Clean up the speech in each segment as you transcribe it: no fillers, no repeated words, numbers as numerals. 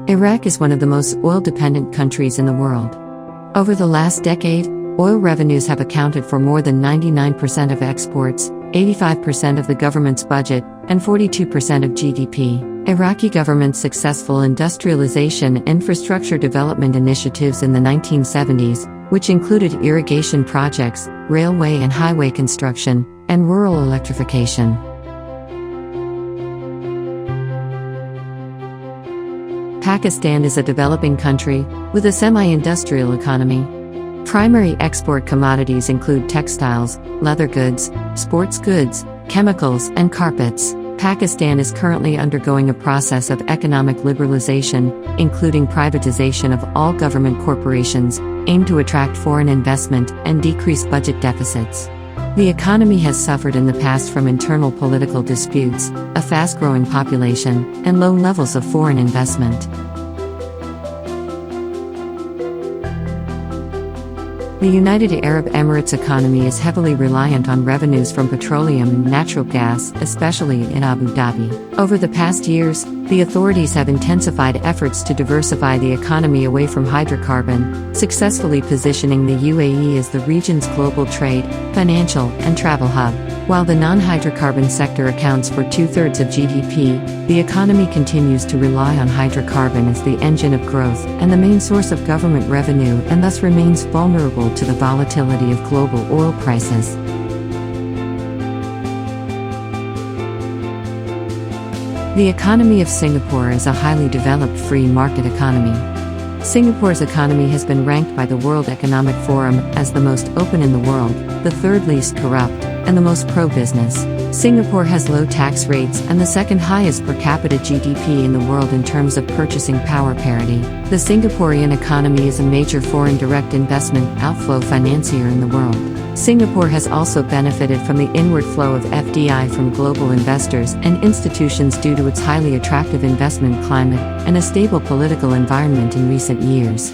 Iraq is one of the most oil-dependent countries in the world. Over the last decade, oil revenues have accounted for more than 99% of exports, 85% of the government's budget, and 42% of GDP. Iraqi government's successful industrialization and infrastructure development initiatives in the 1970s, which included irrigation projects, railway and highway construction, and rural electrification. Pakistan is a developing country, with a semi-industrial economy. Primary export commodities include textiles, leather goods, sports goods, chemicals, and carpets. Pakistan is currently undergoing a process of economic liberalization, including privatization of all government corporations, aimed to attract foreign investment and decrease budget deficits. The economy has suffered in the past from internal political disputes, a fast-growing population, and low levels of foreign investment. The United Arab Emirates economy is heavily reliant on revenues from petroleum and natural gas, especially in Abu Dhabi. Over the past years, the authorities have intensified efforts to diversify the economy away from hydrocarbon, successfully positioning the UAE as the region's global trade, financial, and travel hub. While the non-hydrocarbon sector accounts for two-thirds of GDP, the economy continues to rely on hydrocarbon as the engine of growth and the main source of government revenue, and thus remains vulnerable to the volatility of global oil prices. The economy of Singapore is a highly developed free market economy. Singapore's economy has been ranked by the World Economic Forum as the most open in the world, the third least corrupt, and the most pro-business. Singapore has low tax rates and the second highest per capita GDP in the world in terms of purchasing power parity. The Singaporean economy is a major foreign direct investment outflow financier in the world. Singapore has also benefited from the inward flow of FDI from global investors and institutions due to its highly attractive investment climate and a stable political environment in recent years.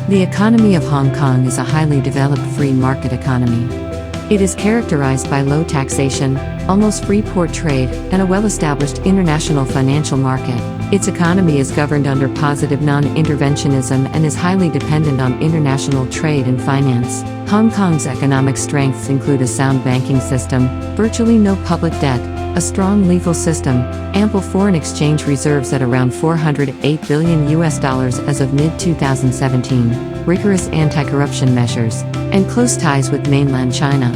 The economy of Hong Kong is a highly developed free market economy. It is characterized by low taxation, almost free port trade, and a well-established international financial market. Its economy is governed under positive non-interventionism and is highly dependent on international trade and finance. Hong Kong's economic strengths include a sound banking system, virtually no public debt, a strong legal system, ample foreign exchange reserves at around $408 billion as of mid-2017, rigorous anti-corruption measures, and close ties with mainland China.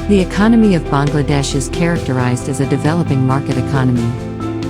The economy of Bangladesh is characterized as a developing market economy.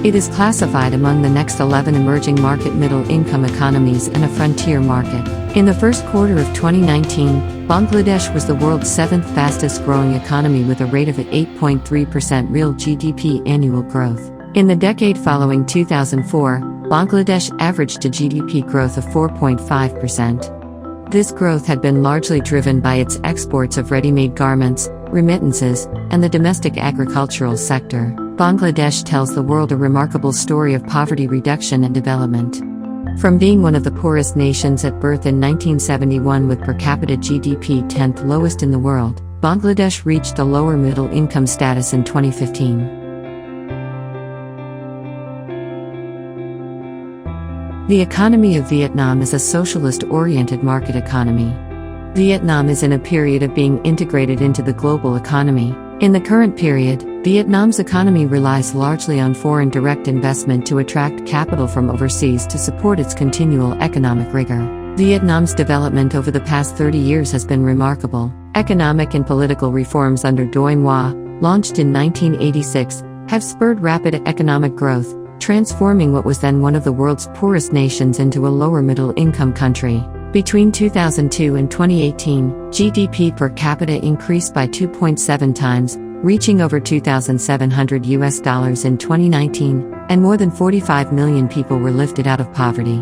It is classified among the next 11 emerging market middle-income economies and a frontier market. In the first quarter of 2019, Bangladesh was the world's seventh fastest-growing economy with a rate of 8.3% real GDP annual growth. In the decade following 2004, Bangladesh averaged a GDP growth of 4.5%. This growth had been largely driven by its exports of ready-made garments, remittances, and the domestic agricultural sector. Bangladesh tells the world a remarkable story of poverty reduction and development. From being one of the poorest nations at birth in 1971 with per capita GDP 10th lowest in the world, Bangladesh reached a lower middle income status in 2015. The economy of Vietnam is a socialist-oriented market economy. Vietnam is in a period of being integrated into the global economy. In the current period, Vietnam's economy relies largely on foreign direct investment to attract capital from overseas to support its continual economic rigor. Vietnam's development over the past 30 years has been remarkable. Economic and political reforms under Doi Moi, launched in 1986, have spurred rapid economic growth, transforming what was then one of the world's poorest nations into a lower middle-income country. Between 2002 and 2018, GDP per capita increased by 2.7 times, reaching over $2,700 in 2019, and more than 45 million people were lifted out of poverty.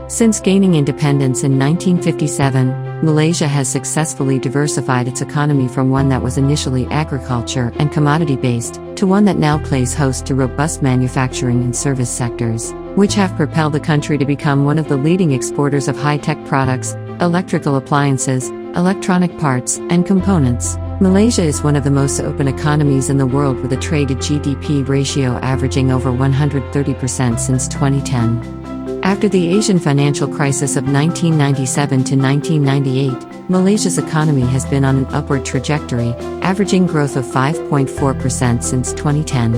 Since gaining independence in 1957, Malaysia has successfully diversified its economy from one that was initially agriculture and commodity-based, to one that now plays host to robust manufacturing and service sectors, which have propelled the country to become one of the leading exporters of high-tech products, electrical appliances, electronic parts, and components. Malaysia is one of the most open economies in the world with a trade-to-GDP ratio averaging over 130% since 2010. After the Asian financial crisis of 1997 to 1998, Malaysia's economy has been on an upward trajectory, averaging growth of 5.4% since 2010.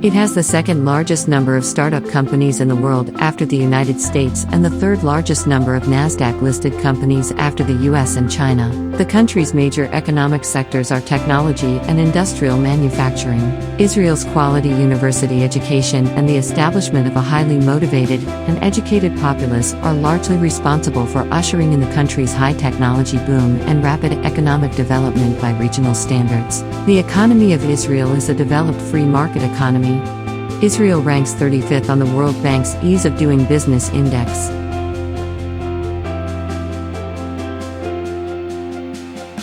It has the second largest number of startup companies in the world after the United States and the third largest number of Nasdaq-listed companies after the US and China. The country's major economic sectors are technology and industrial manufacturing. Israel's quality university education and the establishment of a highly motivated and educated populace are largely responsible for ushering in the country's high technology boom and rapid economic development by regional standards. The economy of Israel is a developed free market economy. Israel ranks 35th on the World Bank's Ease of Doing Business Index.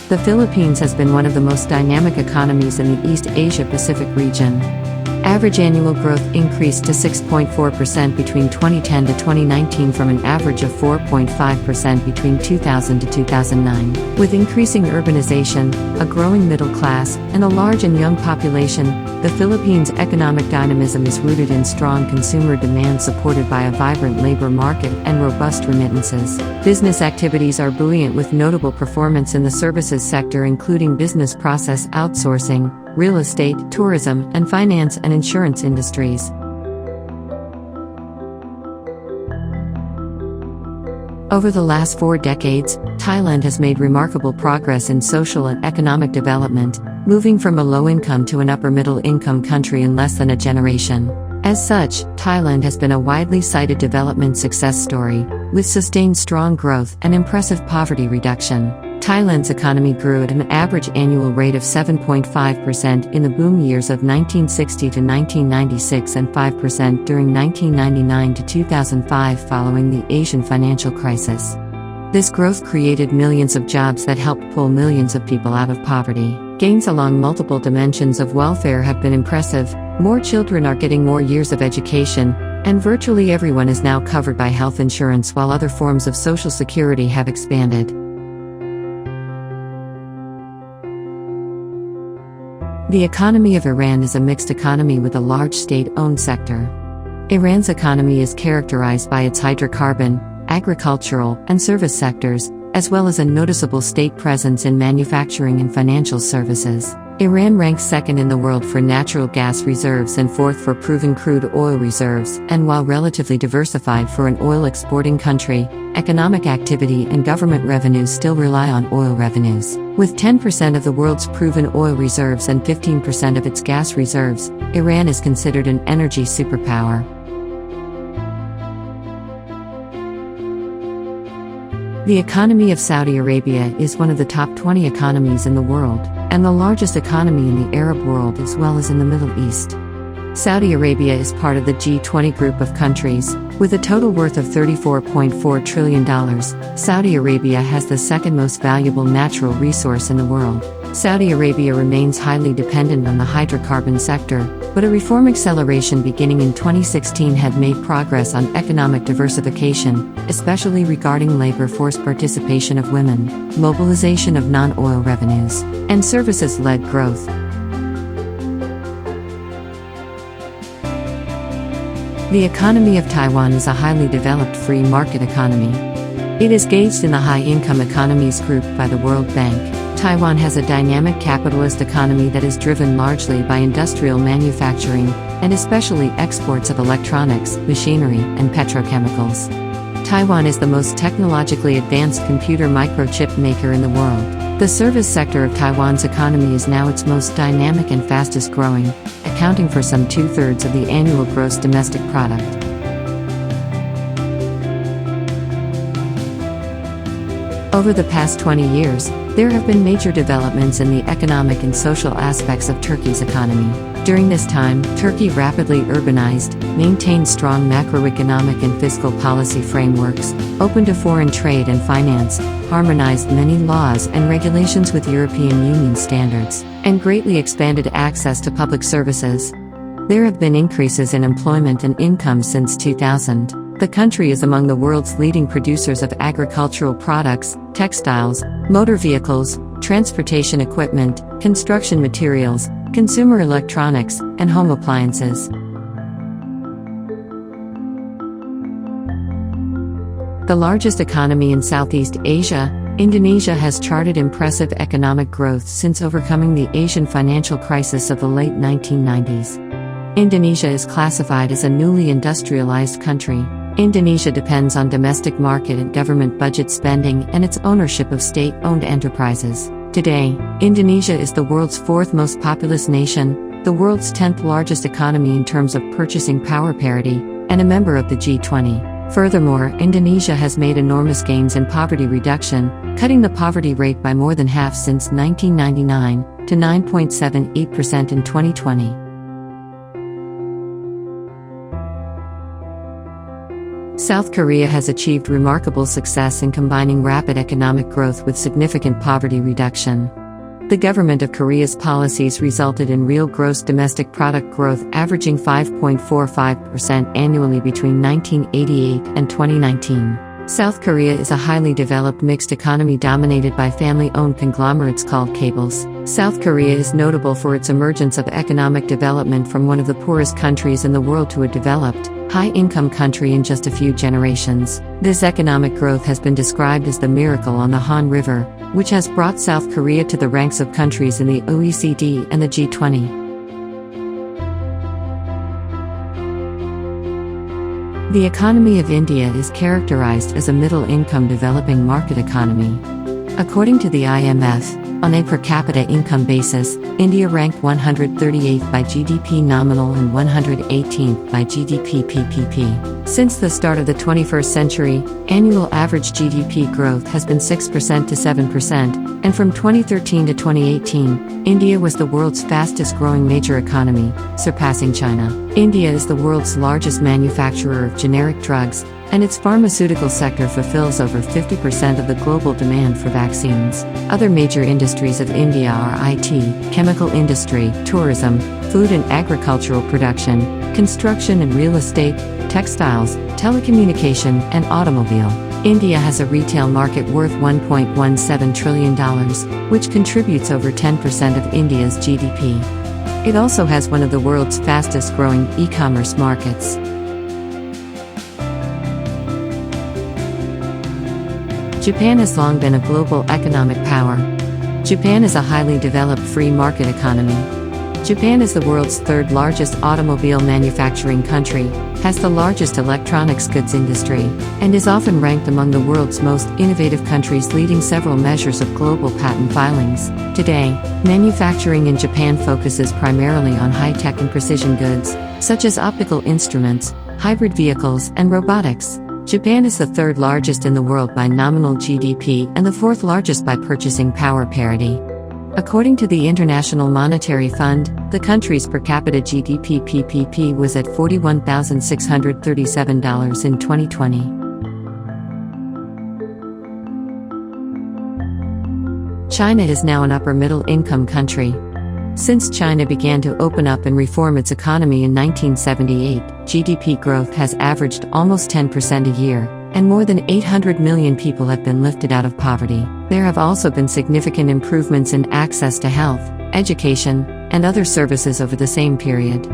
The Philippines has been one of the most dynamic economies in the East Asia-Pacific region. Average annual growth increased to 6.4% between 2010 to 2019 from an average of 4.5% between 2000 to 2009. With increasing urbanization, a growing middle class, and a large and young population, the Philippines' economic dynamism is rooted in strong consumer demand supported by a vibrant labor market and robust remittances. Business activities are buoyant with notable performance in the services sector including business process outsourcing, real estate, tourism, and finance and insurance industries. Over the last 4 decades, Thailand has made remarkable progress in social and economic development, moving from a low-income to an upper-middle-income country in less than a generation. As such, Thailand has been a widely cited development success story, with sustained strong growth and impressive poverty reduction. Thailand's economy grew at an average annual rate of 7.5% in the boom years of 1960 to 1996 and 5% during 1999 to 2005 following the Asian financial crisis. This growth created millions of jobs that helped pull millions of people out of poverty. Gains along multiple dimensions of welfare have been impressive. More children are getting more years of education, and virtually everyone is now covered by health insurance while other forms of social security have expanded. The economy of Iran is a mixed economy with a large state-owned sector. Iran's economy is characterized by its hydrocarbon, agricultural, and service sectors, as well as a noticeable state presence in manufacturing and financial services. Iran ranks second in the world for natural gas reserves and fourth for proven crude oil reserves, and while relatively diversified for an oil-exporting country, economic activity and government revenues still rely on oil revenues. With 10% of the world's proven oil reserves and 15% of its gas reserves, Iran is considered an energy superpower. The economy of Saudi Arabia is one of the top 20 economies in the world, and the largest economy in the Arab world as well as in the Middle East. Saudi Arabia is part of the G20 group of countries, with a total worth of $34.4 trillion. Saudi Arabia has the second most valuable natural resource in the world. Saudi Arabia remains highly dependent on the hydrocarbon sector, but a reform acceleration beginning in 2016 had made progress on economic diversification, especially regarding labor force participation of women, mobilization of non-oil revenues, and services-led growth. The economy of Taiwan is a highly developed free market economy. It is gauged in the high-income economies group by the World Bank. Taiwan has a dynamic capitalist economy that is driven largely by industrial manufacturing, and especially exports of electronics, machinery, and petrochemicals. Taiwan is the most technologically advanced computer microchip maker in the world. The service sector of Taiwan's economy is now its most dynamic and fastest growing, accounting for some 2/3 of the annual gross domestic product. Over the past 20 years, there have been major developments in the economic and social aspects of Turkey's economy. During this time, Turkey rapidly urbanized, maintained strong macroeconomic and fiscal policy frameworks, opened to foreign trade and finance, harmonized many laws and regulations with European Union standards, and greatly expanded access to public services. There have been increases in employment and income since 2000. The country is among the world's leading producers of agricultural products, textiles, motor vehicles, transportation equipment, construction materials, consumer electronics, and home appliances. The largest economy in Southeast Asia, Indonesia has charted impressive economic growth since overcoming the Asian financial crisis of the late 1990s. Indonesia is classified as a newly industrialized country. Indonesia depends on domestic market and government budget spending and its ownership of state-owned enterprises. Today, Indonesia is the world's fourth most populous nation, the world's 10th largest economy in terms of purchasing power parity, and a member of the G20. Furthermore, Indonesia has made enormous gains in poverty reduction, cutting the poverty rate by more than half since 1999 to 9.78% in 2020. South Korea has achieved remarkable success in combining rapid economic growth with significant poverty reduction. The government of Korea's policies resulted in real gross domestic product growth averaging 5.45% annually between 1988 and 2019. South Korea is a highly developed mixed economy dominated by family-owned conglomerates called cables. South Korea is notable for its emergence of economic development from one of the poorest countries in the world to a developed, high-income country in just a few generations. This economic growth has been described as the miracle on the Han River, which has brought South Korea to the ranks of countries in the OECD and the G20. The economy of India is characterized as a middle-income developing market economy. According to the IMF, on a per capita income basis, India ranked 138th by GDP nominal and 118th by GDP PPP. Since the start of the 21st century, annual average GDP growth has been 6% to 7%, and from 2013 to 2018, India was the world's fastest growing major economy, surpassing China. India is the world's largest manufacturer of generic drugs, and its pharmaceutical sector fulfills over 50% of the global demand for vaccines. Other major industries of India are IT, chemical industry, tourism, food and agricultural production, construction and real estate, textiles, telecommunication, and automobile. India has a retail market worth $1.17 trillion, which contributes over 10% of India's GDP. It also has one of the world's fastest growing e-commerce markets. Japan has long been a global economic power. Japan is a highly developed free market economy. Japan is the world's third largest automobile manufacturing country, has the largest electronics goods industry, and is often ranked among the world's most innovative countries, leading several measures of global patent filings. Today, manufacturing in Japan focuses primarily on high-tech and precision goods, such as optical instruments, hybrid vehicles, and robotics. Japan is the third largest in the world by nominal GDP and the fourth largest by purchasing power parity. According to the International Monetary Fund, the country's per capita GDP PPP was at $41,637 in 2020. China is now an upper-middle income country. Since China began to open up and reform its economy in 1978, GDP growth has averaged almost 10% a year, and more than 800 million people have been lifted out of poverty. There have also been significant improvements in access to health, education, and other services over the same period.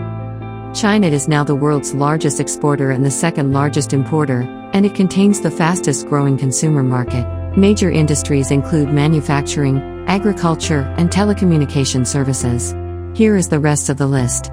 China is now the world's largest exporter and the second largest importer, and it contains the fastest growing consumer market. Major industries include manufacturing, agriculture, and telecommunication services. Here is the rest of the list.